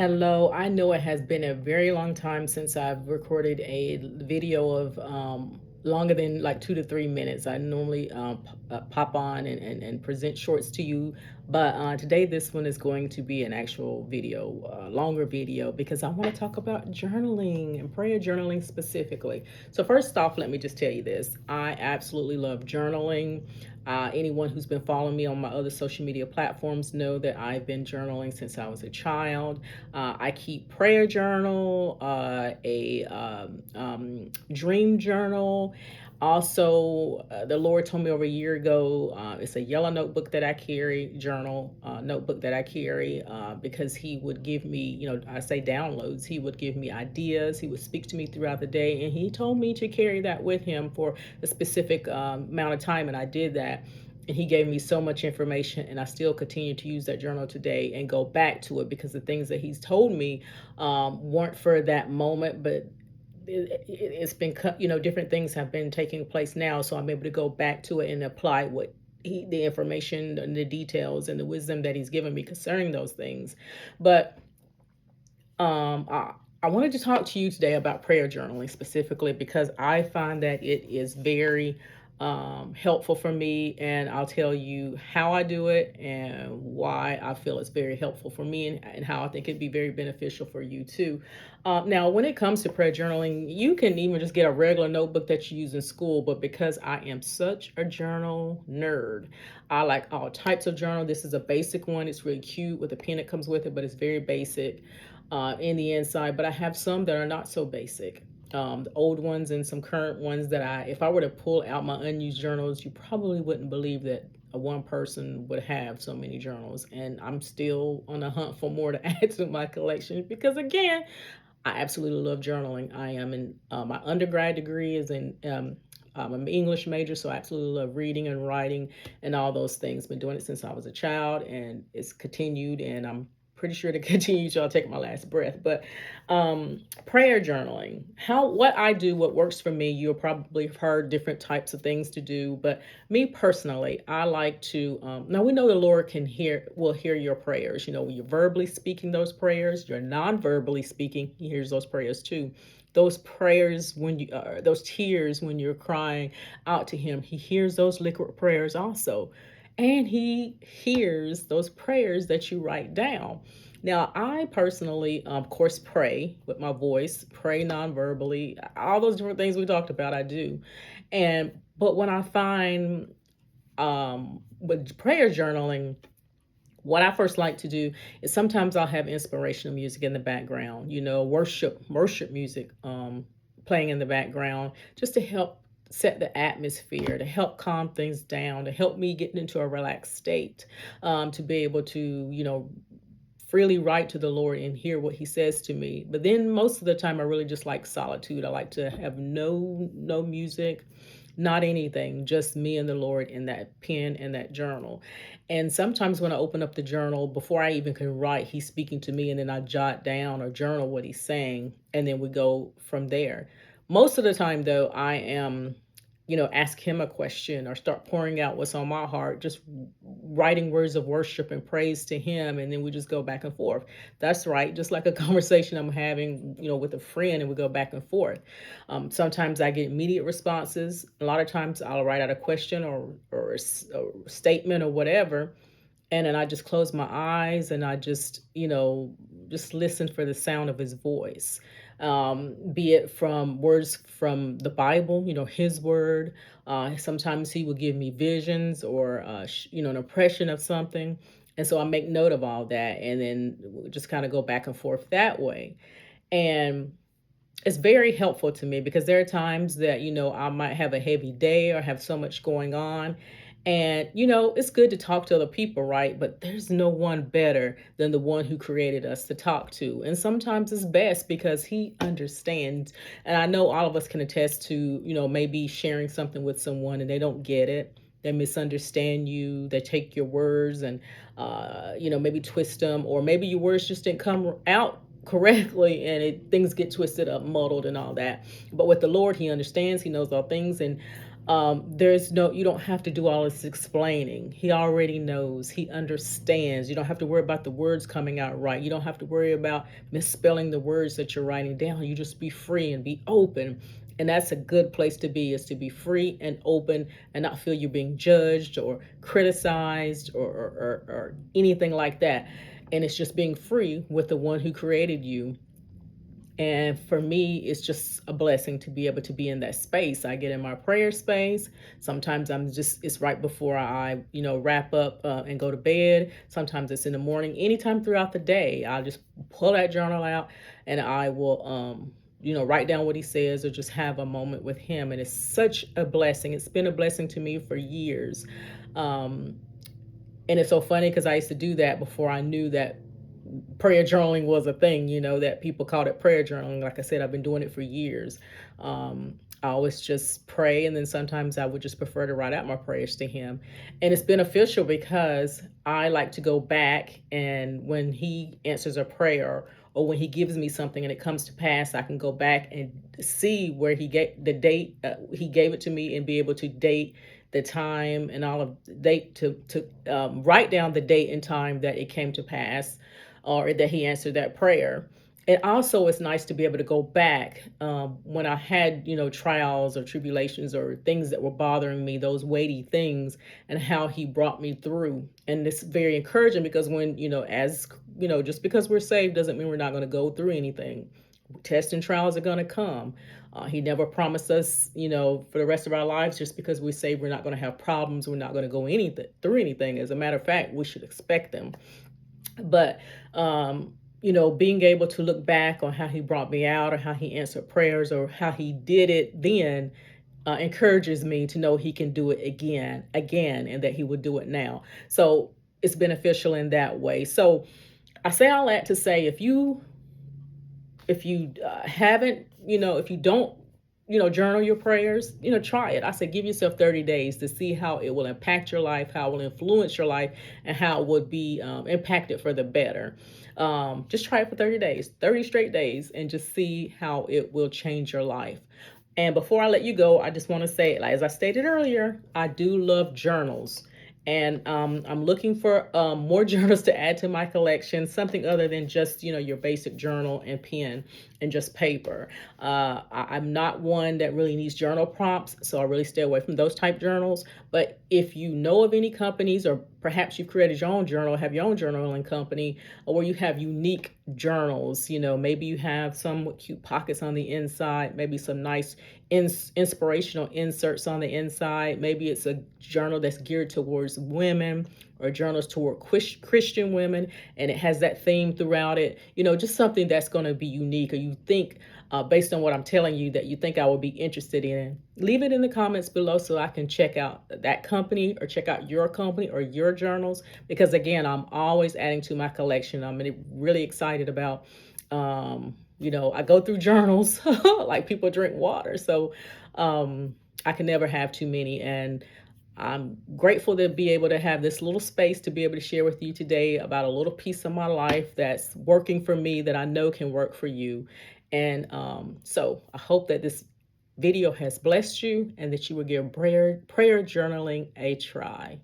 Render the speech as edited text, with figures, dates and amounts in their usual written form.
Hello, I know it has been a very long time since I've recorded a video of longer than like 2 to 3 minutes. I normally pop on and present shorts to you, but today this one is going to be an actual video, longer video, because I want to talk about journaling and prayer journaling specifically. So, first off, let me just tell you this: I absolutely love journaling. Anyone who's been following me on my other social media platforms know that I've been journaling since I was a child. I keep prayer journal, a dream journal. Also, the Lord told me over a year ago, it's a yellow notebook that I carry, journal notebook that I carry, because He would give me, I say downloads. He would give me ideas. He would speak to me throughout the day, and He told me to carry that with Him for a specific amount of time, and I did that. And He gave me so much information, and I still continue to use that journal today and go back to it because the things that He's told me weren't for that moment, but it's been different things have been taking place now, so I'm able to go back to it and apply the information and the details and the wisdom that He's given me concerning those things. But I wanted to talk to you today about prayer journaling specifically because I find that it is very helpful for me, and I'll tell you how I do it and why I feel it's very helpful for me, and how I think it'd be very beneficial for you too. Now, when it comes to prayer journaling, you can even just get a regular notebook that you use in school, but because I am such a journal nerd, I like all types of journal. This is a basic one. It's really cute with a pen that comes with it, but it's very basic in the inside. But I have some that are not so basic. The old ones and some current ones that if I were to pull out my unused journals, you probably wouldn't believe that a one person would have so many journals. And I'm still on the hunt for more to add to my collection because, again, I absolutely love journaling. I am in my undergrad degree is in I'm an English major, so I absolutely love reading and writing and all those things. Been doing it since I was a child, and it's continued, and I'm pretty sure to continue till I take my last breath. But prayer journaling, what I do, what works for me. You'll probably have heard different types of things to do, but me personally, I like to. Now we know the Lord will hear your prayers. You know, when you're verbally speaking those prayers, you're non-verbally speaking. He hears those prayers too. Those prayers those tears when you're crying out to Him, He hears those liquid prayers also, and He hears those prayers that you write down. Now, I personally, of course, pray with my voice, pray non-verbally, all those different things we talked about, I do. But when I find with prayer journaling, what I first like to do is sometimes I'll have inspirational music in the background, worship music playing in the background just to help set the atmosphere, to help calm things down, to help me get into a relaxed state, to be able to, freely write to the Lord and hear what He says to me. But then most of the time, I really just like solitude. I like to have no music, not anything, just me and the Lord in that pen and that journal. And sometimes when I open up the journal, before I even can write, He's speaking to me, and then I jot down or journal what He's saying, and then we go from there. Most of the time, though, I am ask Him a question or start pouring out what's on my heart, just writing words of worship and praise to Him. And then we just go back and forth. That's right. Just like a conversation I'm having, with a friend, and we go back and forth. Sometimes I get immediate responses. A lot of times I'll write out a question or a statement or whatever. And then I just close my eyes and I just listen for the sound of His voice. Be it from words from the Bible, His word. Sometimes He will give me visions or, an impression of something. And so I make note of all that, and then we'll just kind of go back and forth that way. And it's very helpful to me because there are times that, I might have a heavy day or have so much going on. And, it's good to talk to other people, right? But there's no one better than the one who created us to talk to. And sometimes it's best because He understands. And I know all of us can attest to, maybe sharing something with someone and they don't get it. They misunderstand you. They take your words and, maybe twist them, or maybe your words just didn't come out correctly, and things get twisted up, muddled, and all that. But with the Lord, He understands. He knows all things, and You don't have to do all this explaining. He already knows, he understands. You don't have to worry about the words coming out right. You don't have to worry about misspelling the words that you're writing down. You just be free and be open. And that's a good place to be, is to be free and open and not feel you're being judged or criticized or anything like that. And it's just being free with the one who created you. And for me, it's just a blessing to be able to be in that space. I get in my prayer space. Sometimes it's right before I, wrap up and go to bed. Sometimes it's in the morning. Anytime throughout the day, I'll just pull that journal out and I will, write down what he says or just have a moment with him. And it's such a blessing. It's been a blessing to me for years. Um, and it's so funny because I used to do that before I knew that prayer journaling was a thing, that people called it prayer journaling. Like I said, I've been doing it for years. I always just pray, and then sometimes I would just prefer to write out my prayers to him. And it's beneficial because I like to go back, and when he answers a prayer or when he gives me something and it comes to pass, I can go back and see where he gave the date he gave it to me, and be able to date the time and all of the date to write down the date and time that it came to pass, or that he answered that prayer. And also, it's nice to be able to go back when I had, trials or tribulations or things that were bothering me, those weighty things, and how he brought me through. And it's very encouraging because just because we're saved doesn't mean we're not going to go through anything. Tests and trials are going to come. He never promised us, for the rest of our lives, just because we're saved, we're not going to have problems. We're not going to go through anything. As a matter of fact, we should expect them. But being able to look back on how he brought me out, or how he answered prayers, or how he did it then, encourages me to know he can do it again, and that he would do it now. So it's beneficial in that way. So I say all that to say, if you haven't, if you don't, journal your prayers, try it. I say give yourself 30 days to see how it will impact your life, how it will influence your life, and how it would be impacted for the better. Just try it for 30 days, 30 straight days, and just see how it will change your life. And before I let you go, I just want to say, like, as I stated earlier, I do love journals. And I'm looking for more journals to add to my collection, something other than just, your basic journal and pen and just paper. I'm not one that really needs journal prompts, so I really stay away from those type journals. But if you know of any companies, or perhaps you've created your own journal, have your own journaling company, or where you have unique journals, maybe you have some with cute pockets on the inside, maybe some nice inspirational inserts on the inside. Maybe it's a journal that's geared towards women, or journals toward Christian women, and it has that theme throughout it. Just something that's going to be unique, or you think, based on what I'm telling you, that you think I would be interested in. Leave it in the comments below so I can check out that company, or check out your company or your journals, because again, I'm always adding to my collection. I'm really excited about I go through journals like people drink water. So I can never have too many. And I'm grateful to be able to have this little space to be able to share with you today about a little piece of my life that's working for me, that I know can work for you. And so I hope that this video has blessed you, and that you will give prayer journaling a try.